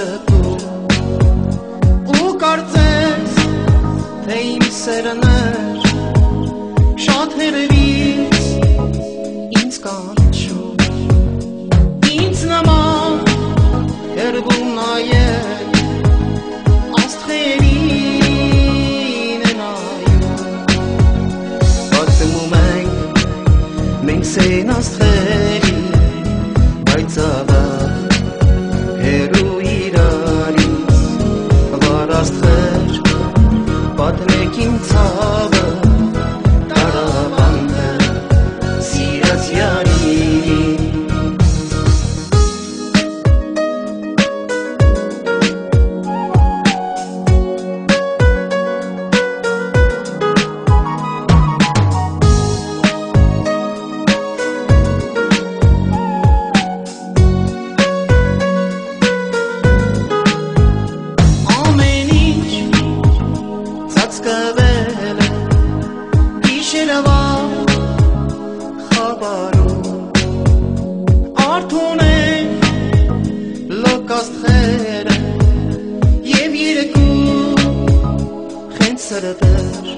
ժպտում ու կարծես թե իմ սերն էր շատ հեռվից ինձ կանչում ինձ նման հեռվում նայել աստղերին է նայում պատմում մենք սեն աստղերի բայց ավար հեռու իրարից վար աստղեր պատմեք իմ ցավը տարավանքը սիրած յարին Արդուն է լոկաստղերը և երեկու խենց սրտեր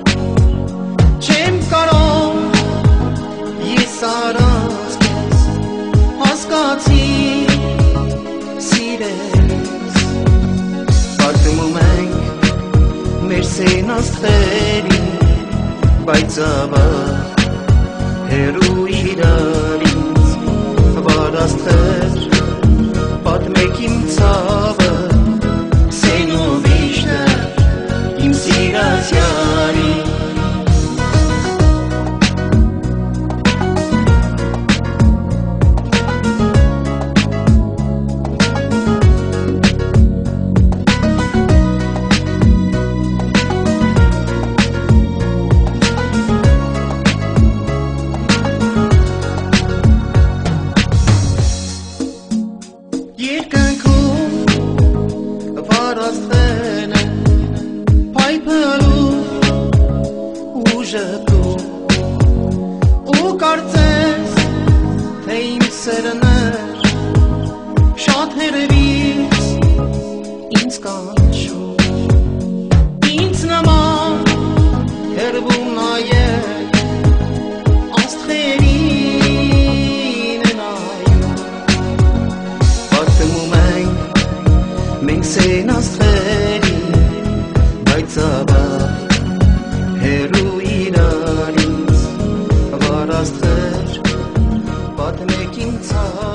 չեմ կարող ես առանց քեզ հասկացի սիրելիս պատմում ենք մեր սեն աստղերի բայց ավար հեռու իրարից վար աստղեր պատմեք իմ ցավը սեն ու վիշտը իմ սիրած յարին Երկնքում վար աստղեն է պայփելու ու ժպտում ու կարծես թե իմ սերն էր շատ հեռվից ինձ կանչում ինձ նման հեռվում նայել աստղերին է նայում պատմում մենք սեն աստղերի բայց ավար հեռու իրարից վար աստղեր պատմեք իմ ցավը